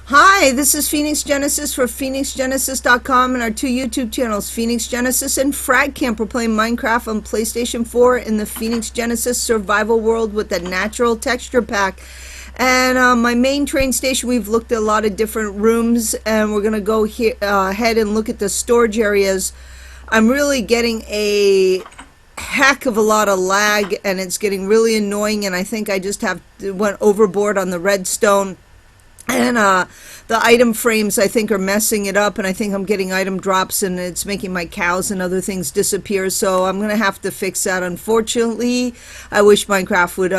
Hi, this is Phoenix Genesis for PhoenixGenesis.com and our two YouTube channels, Phoenix Genesis and Frag Camp. We're playing Minecraft on PlayStation 4 in the Phoenix Genesis survival world with the natural texture pack. And my main train station, we've looked at a lot of different rooms, and we're going to go ahead and look at the storage areas. I'm really getting a heck of a lot of lag, and it's getting really annoying, and I think I just went overboard on the redstone. And the item frames, I think, are messing it up, and I think I'm getting item drops, and it's making my cows and other things disappear. So I'm going to have to fix that, unfortunately. I wish Minecraft would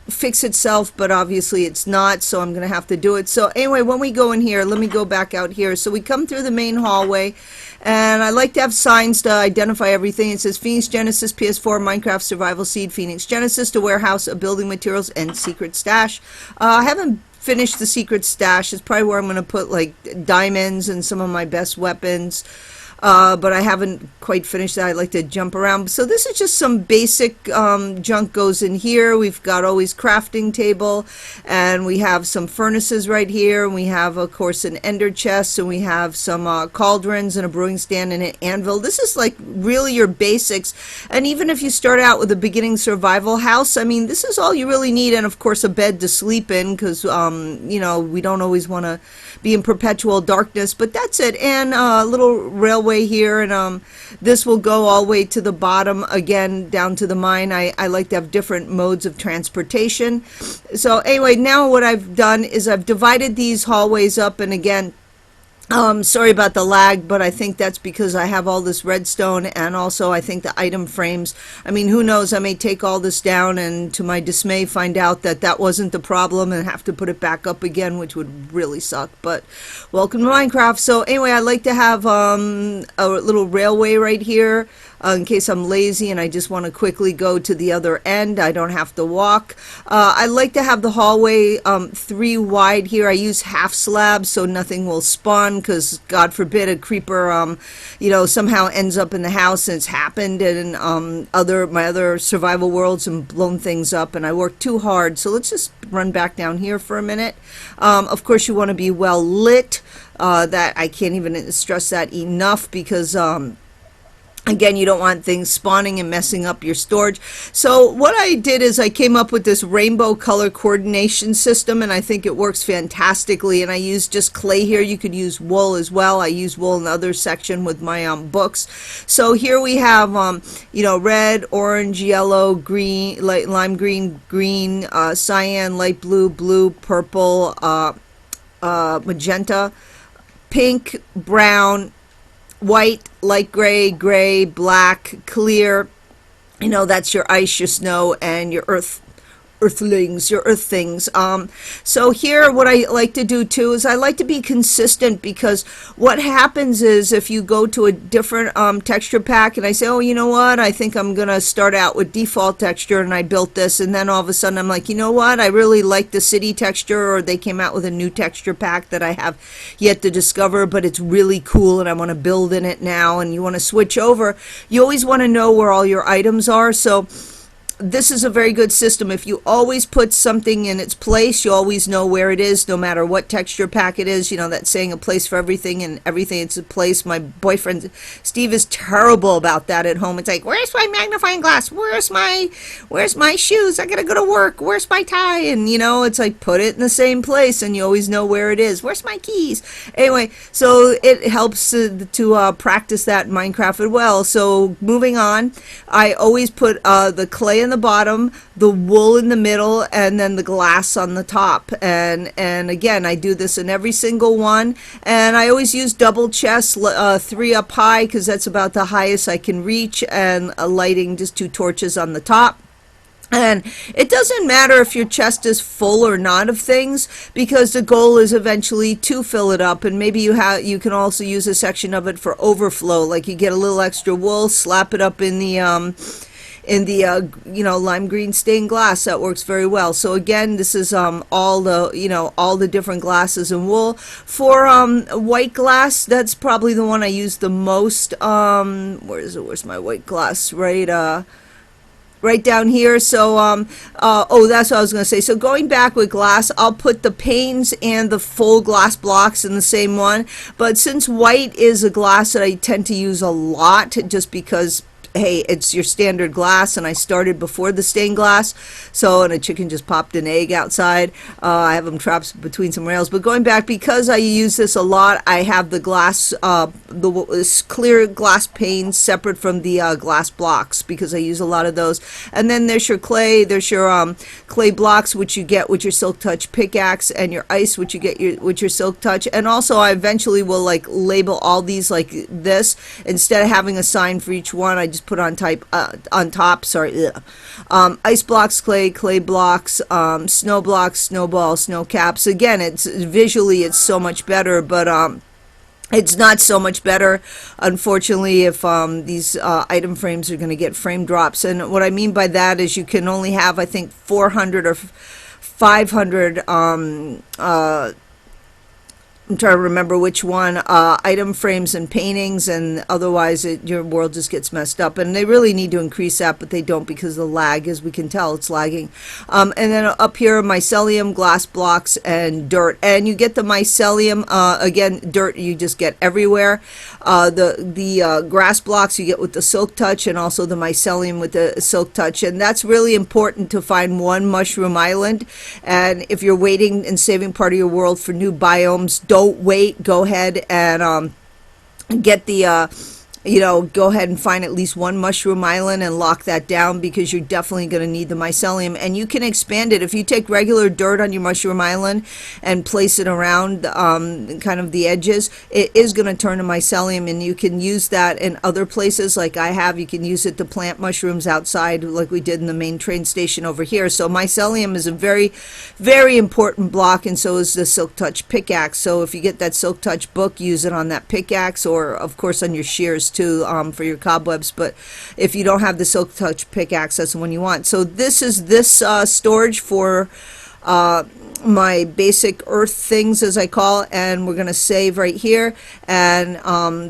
fix itself, but obviously it's not, so I'm going to have to do it. So anyway, when we go in here, let me go back out here. So we come through the main hallway, and I like to have signs to identify everything. It says Phoenix Genesis, PS4, Minecraft Survival Seed, Phoenix Genesis, the warehouse of building materials, and secret stash. I haven't finished the secret stash. It's probably where I'm going to put like diamonds and some of my best weapons. But I haven't quite finished that. I like to jump around. So this is just some basic junk goes in here. We've got always crafting table, and we have some furnaces right here. And we have, of course, an ender chest, and we have some cauldrons and a brewing stand and an anvil. This is like really your basics. And even if you start out with a beginning survival house, I mean, this is all you really need. And of course, a bed to sleep in, because you know, we don't always want to be in perpetual darkness. But that's it. And a little railway here, and this will go all the way to the bottom again down to the mine. I like to have different modes of transportation. So anyway, now what I've done is I've divided these hallways up, and again, sorry about the lag, but I think that's because I have all this redstone, and also I think the item frames. I mean, who knows, I may take all this down and to my dismay find out that that wasn't the problem and have to put it back up again, which would really suck. But welcome to Minecraft. So anyway, I like to have a little railway right here. In case I'm lazy and I just want to quickly go to the other end, I don't have to walk. I like to have the hallway 3 wide here. I use half slabs so nothing will spawn, because God forbid a creeper you know, somehow ends up in the house, and it's happened in my other survival worlds and blown things up, and I worked too hard. So let's just run back down here for a minute. Of course, you want to be well lit. That I can't even stress that enough, because again, you don't want things spawning and messing up your storage. So what I did is I came up with this rainbow color coordination system, and I think it works fantastically. And I used just clay here. You could use wool as well. I use wool in the other section with my books. So here we have you know, red, orange, yellow, green, lime green, green, cyan, light blue, blue, purple, magenta, pink, brown, white, light gray, gray, black, clear. You know, that's your ice, your snow, and your earthlings, your earth things. So here, what I like to do too is I like to be consistent, because what happens is if you go to a different texture pack, and I say, oh, you know what, I think I'm gonna start out with default texture, and I built this, and then all of a sudden I'm like, you know what, I really like the city texture, or they came out with a new texture pack that I have yet to discover, but it's really cool and I want to build in it now, and you want to switch over. You always want to know where all your items are. So this is a very good system. If you always put something in its place, you always know where it is, no matter what texture pack it is. You know, that saying, a place for everything, and everything it's a place. My boyfriend Steve is terrible about that at home. It's like, where's my magnifying glass? Where's my shoes? I gotta go to work. Where's my tie? And you know, it's like, put it in the same place, and you always know where it is. Where's my keys? Anyway, so it helps to practice that in Minecraft as well. So moving on, I always put the clay in the bottom, the wool in the middle, and then the glass on the top. And again, I do this in every single one. And I always use double chests, 3 up high, because that's about the highest I can reach, and lighting just 2 torches on the top. And it doesn't matter if your chest is full or not of things, because the goal is eventually to fill it up. And maybe you can also use a section of it for overflow, like you get a little extra wool, slap it up in the you know, lime green stained glass. That works very well. So again, this is all the different glasses and wool. For white glass, that's probably the one I use the most. Where's my white glass? Right, right down here. So, oh, that's what I was going to say. So going back with glass, I'll put the panes and the full glass blocks in the same one. But since white is a glass that I tend to use a lot, just because, hey, it's your standard glass, and I started before the stained glass, so, and a chicken just popped an egg outside. I have them trapped between some rails. But going back, because I use this a lot, I have the glass, the clear glass panes separate from the glass blocks, because I use a lot of those. And then there's your clay, there's your clay blocks, which you get with your Silk Touch pickaxe, and your ice, which you get with your Silk Touch. And also, I eventually will like label all these like this. Instead of having a sign for each one, I just put on top, sorry, ice blocks, clay blocks, snow blocks, snowball, snow caps. Again, it's visually it's so much better, but it's not so much better, unfortunately, if these item frames are going to get frame drops. And what I mean by that is you can only have, I think, 400 or 500 I'm trying to remember which one, item frames and paintings, and otherwise your world just gets messed up. And they really need to increase that, but they don't, because the lag, as we can tell, it's lagging. And then up here, mycelium, glass blocks, and dirt. And you get the mycelium, again, dirt you just get everywhere. The grass blocks you get with the Silk Touch, and also the mycelium with the Silk Touch. And that's really important to find one mushroom island. And if you're waiting and saving part of your world for new biomes, don't wait. Go ahead and get the go ahead and find at least one mushroom island and lock that down, because you're definitely going to need the mycelium. And you can expand it. If you take regular dirt on your mushroom island and place it around kind of the edges, it is going to turn to mycelium, and you can use that in other places like I have. You can use it to plant mushrooms outside like we did in the main train station over here. So mycelium is a very, very important block, and so is the Silk Touch pickaxe. So if you get that Silk Touch book, use it on that pickaxe, or of course on your shears too, for your cobwebs. But if you don't have the Silk Touch pickaxe, that's the one you want. So this is storage for my basic earth things, as I call it, and we're going to save right here, and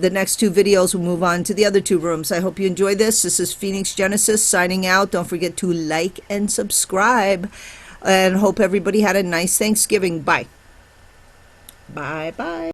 the next two videos we'll move on to the other two rooms. I hope you enjoy this. This is Phoenix Genesis signing out. Don't forget to like and subscribe, and hope everybody had a nice Thanksgiving. Bye bye.